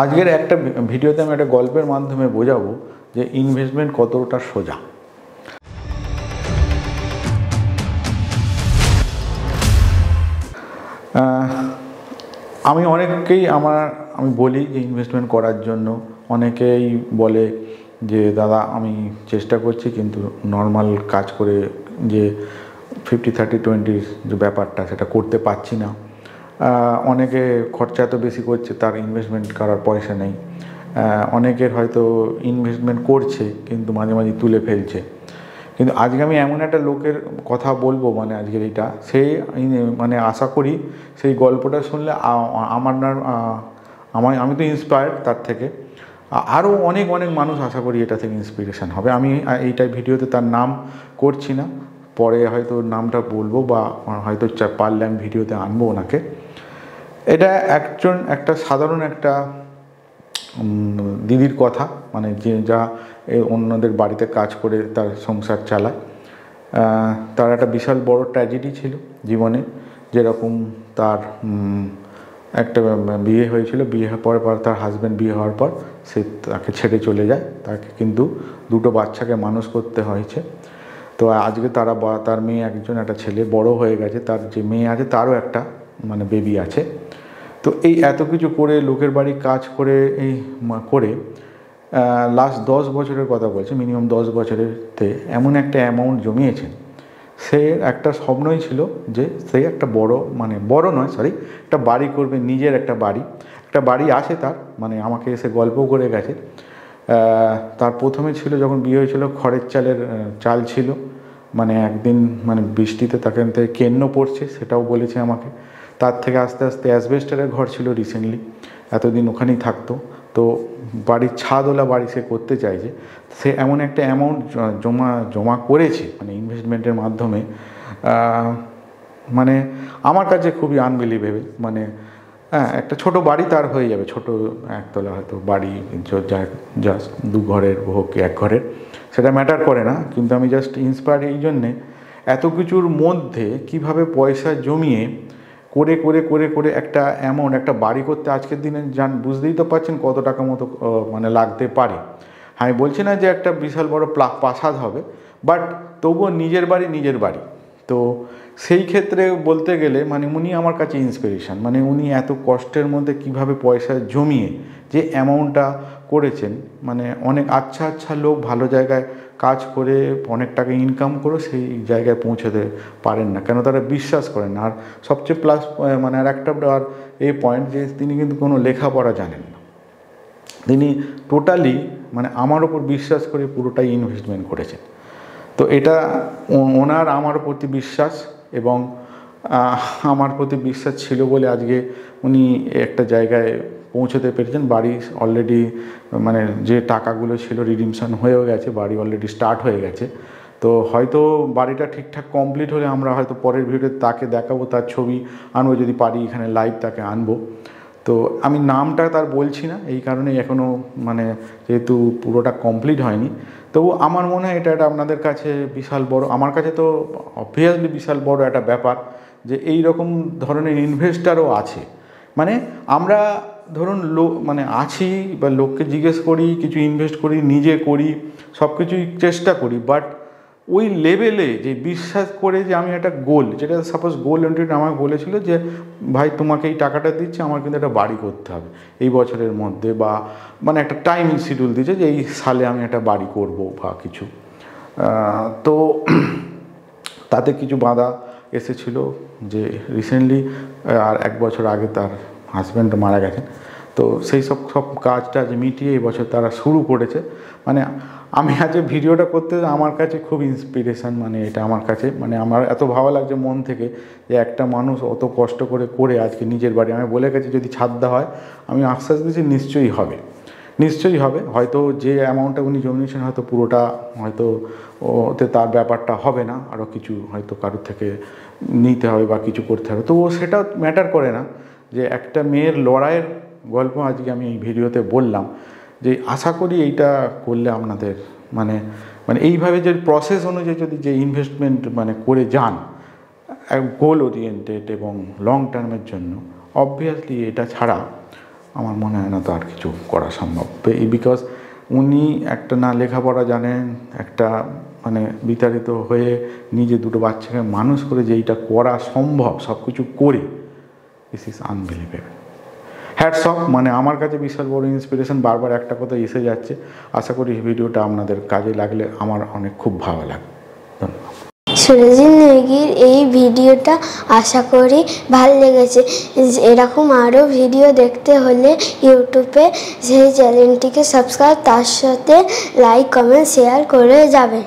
আজকের একটা ভিডিওতে আমি একটা গল্পের মাধ্যমে বোঝাবো যে ইনভেস্টমেন্ট কতটা সোজা। আমি অনেককেই আমি বলি যে ইনভেস্টমেন্ট করার জন্য, অনেকেই বলে যে দাদা আমি চেষ্টা করছি কিন্তু নর্মাল কাজ করে যে 50-30-20 যে ব্যাপারটা সেটা করতে পারছি না। অনেকে খরচা এত বেশি করছে তার ইনভেস্টমেন্ট করার পয়সা নেই। অনেকের হয়তো ইনভেস্টমেন্ট করছে কিন্তু মাঝে মাঝে তুলে ফেলছে। কিন্তু আজকে আমি এমন একটা লোকের কথা বলবো, মানে আজকের এইটা সেই আশা করি সেই গল্পটা শুনলে আমি তো ইন্সপায়ার্ড, তার থেকে আরও অনেক অনেক মানুষ আশা করি এটা থেকে ইন্সপিরেশান হবে। আমি এইটাই ভিডিওতে তার নাম করছি না, পরে হয়তো নামটা বলবো বা হয়তো পারলে আমি ভিডিওতে আনবো ওনাকে। এটা একটা সাধারণ একটা দিদির কথা, মানে যে যা অন্যদের বাড়িতে কাজ করে তার সংসার চালায়। তার একটা বিশাল বড় ট্র্যাজেডি ছিল জীবনে, যেরকম তার একটা বিয়ে হয়েছিল, বিয়ে হওয়ার পর তার হাজব্যান্ড বিয়ে হওয়ার পর সে তাকে ছেড়ে চলে যায়, তাকে কিন্তু দুটো বাচ্চাকে মানুষ করতে হয়েছে। তো আজকে তার মেয়ে একজন, একটা ছেলে বড় হয়ে গেছে, তার যে মেয়ে আছে তারও একটা বেবি আছে। তো এই এত কিছু করে লোকের বাড়ি কাজ করে করে লাস্ট 10 বছরের কথা বলছে, মিনিমাম 10 বছরেতে এমন একটা অ্যামাউন্ট জমিয়েছেন। সে একটা স্বপ্নই ছিল যে সে একটা একটা বাড়ি করবে, নিজের একটা বাড়ি আছে তার, আমাকে এসে গল্প করে গেছে। তার প্রথমে ছিল যখন বিয়ে হয়েছিল খড়ের চাল ছিল, একদিন বৃষ্টিতে তাকে কেন্ন পড়ছে, সেটাও বলেছে আমাকে। তার থেকে আস্তে আস্তে অ্যাসবেস্টারের ঘর ছিল রিসেন্টলি, এতদিন ওখানেই থাকতো। তো বাড়ির ছাদওয়ালা বাড়ি সে করতে চাইছে। সে এমন একটা অ্যামাউন্ট জমা করেছে ইনভেস্টমেন্টের মাধ্যমে, আমার কাছে খুবই আনবিলিভেবল। একটা ছোট বাড়ি তার হয়ে যাবে, ছোট একতলা হয়তো বাড়ি, জাস্ট 2 ঘরের হোক 1 ঘরের, সেটা ম্যাটার করে না। কিন্তু আমি জাস্ট ইন্সপায়ার্ড এই জন্যে, এত কিছুর মধ্যে কিভাবে পয়সা জমিয়ে করে করে করে করে একটা অ্যামাউন্ট, একটা বাড়ি করতে আজকের দিনে বুঝতেই তো পারছেন কত টাকা মতো লাগতে পারে। আমি বলছি না যে একটা বিশাল বড় প্রাসাদ হবে, বাট তবুও নিজের বাড়ি। তো সেই ক্ষেত্রে বলতে গেলে উনি আমার কাছে ইন্সপিরেশান। উনি এত কষ্টের মধ্যে কিভাবে পয়সা জমিয়ে যে অ্যামাউন্টটা করেছেন, অনেক আচ্ছা লোক ভালো জায়গায় কাজ করে অনেক টাকা ইনকাম করে সেই জায়গায় পৌঁছাতে পারেন না, কেন তারা বিশ্বাস করেন না। আর সবচেয়ে প্লাস আর একটা পয়েন্ট যে তিনি কিন্তু কোনো লেখাপড়া জানেন না। তিনি টোটালি আমার ওপর বিশ্বাস করে পুরোটাই ইনভেস্টমেন্ট করেছেন। তো এটা ওনার আমার প্রতি বিশ্বাস, এবং আমার প্রতি বিশ্বাস ছিল বলে আজকে উনি একটা জায়গায় পৌঁছতে পেরেছেন। বাড়ি অলরেডি যে টাকাগুলো ছিল রিডিমশন হয়েও গেছে, বাড়ি অলরেডি স্টার্ট হয়ে গেছে। তো হয়তো বাড়িটা ঠিকঠাক কমপ্লিট হলে আমরা হয়তো পরের ভিডিওতে তাকে দেখাবো, তার ছবি আনবো, যদি পারি এখানে লাইভ তাকে আনবো। তো আমি নামটা তার বলছি না এই কারণেই, এখনও যেহেতু পুরোটা কমপ্লিট হয়নি। তবু আমার মনে হয় এটা আপনাদের কাছে বিশাল বড়, আমার কাছে তো অবভিয়াসলি বিশাল বড় একটা ব্যাপার যে এই রকম ধরনের ইনভেস্টারও আছে। আমরা ধরুন আছি বা লোককে জিজ্ঞেস করি, কিছু ইনভেস্ট করি, নিজে করি, সব কিছুই চেষ্টা করি, বাট ওই লেভেলে যে বিশ্বাস করে যে আমি একটা গোল, যেটা সাপোজ গোল এন্ট্রিটা আমাকে বলেছিল যে ভাই তোমাকে এই টাকাটা দিচ্ছি, আমার কিন্তু একটা বাড়ি করতে হবে এই বছরের মধ্যে, বা একটা টাইম শিডিউল দিয়েছে যে এই সালে আমি একটা বাড়ি করব বা কিছু। তো তাতে কিছু বাধা এসেছিল, যে রিসেন্টলি আর 1 বছর আগে তার হাজব্যান্ড মারা গেছেন। তো সেই সব কাজটা মিটিয়ে এই বছর তারা শুরু করেছে। আমি আজ ভিডিওটা করতে আমার কাছে খুব ইন্সপিরেশান, এটা আমার কাছে আমার এত ভালো লাগছে মন থেকে যে একটা মানুষ অত কষ্ট করে আজকে নিজের বাড়ি, আমি বলে গেছি যদি ছাদ দেওয়া হয়, আমি আশ্বাস দিচ্ছি নিশ্চয়ই হবে। হয়তো যে অ্যামাউন্টটা উনি জমিয়েছেন হয়তো পুরোটা হয়তো ওতে তার ব্যাপারটা হবে না, আরও কিছু হয়তো কারোর থেকে নিতে হবে বা কিছু করতে হবে। তো সেটা ম্যাটার করে না, যে একটা মেয়ের লড়াইয়ের গল্প আজকে আমি এই ভিডিওতে বললাম। যে আশা করি এইটা করলে আপনাদের এইভাবে যে প্রসেস অনুযায়ী যদি যে ইনভেস্টমেন্ট করে যান গোল ওরিয়েন্টেড এবং লং টার্মের জন্য, অবভিয়াসলি এটা ছাড়া আমার মনে হয় না তো আর কিছু করা সম্ভব, বিকজ উনি একটা না লেখাপড়া জানেন, একটা মানে বিতাড়িত হয়ে নিজে দুটো বাচ্চাকে মানুষ করে যেইটা করা সম্ভব সব কিছু করে, this is unbelievable. Hats off, মানে আমার কাছে বিশাল বড় ইন্সপিরেশন। বারবার একটা কথা এসে যাচ্ছে। আশা করি ভিডিওটা আপনাদের কাজে লাগলে আমার অনেক খুব ভালো লাগে। ধন্যবাদ। সুরজিৎ নেগির এই ভিডিওটা আশা করি ভালো লেগেছে। এরকম আরও ভিডিও দেখতে হলে ইউটিউবে সেই চ্যানেলটিকে সাবস্ক্রাইব, তার সাথে লাইক, কমেন্ট, শেয়ার করে যাবেন।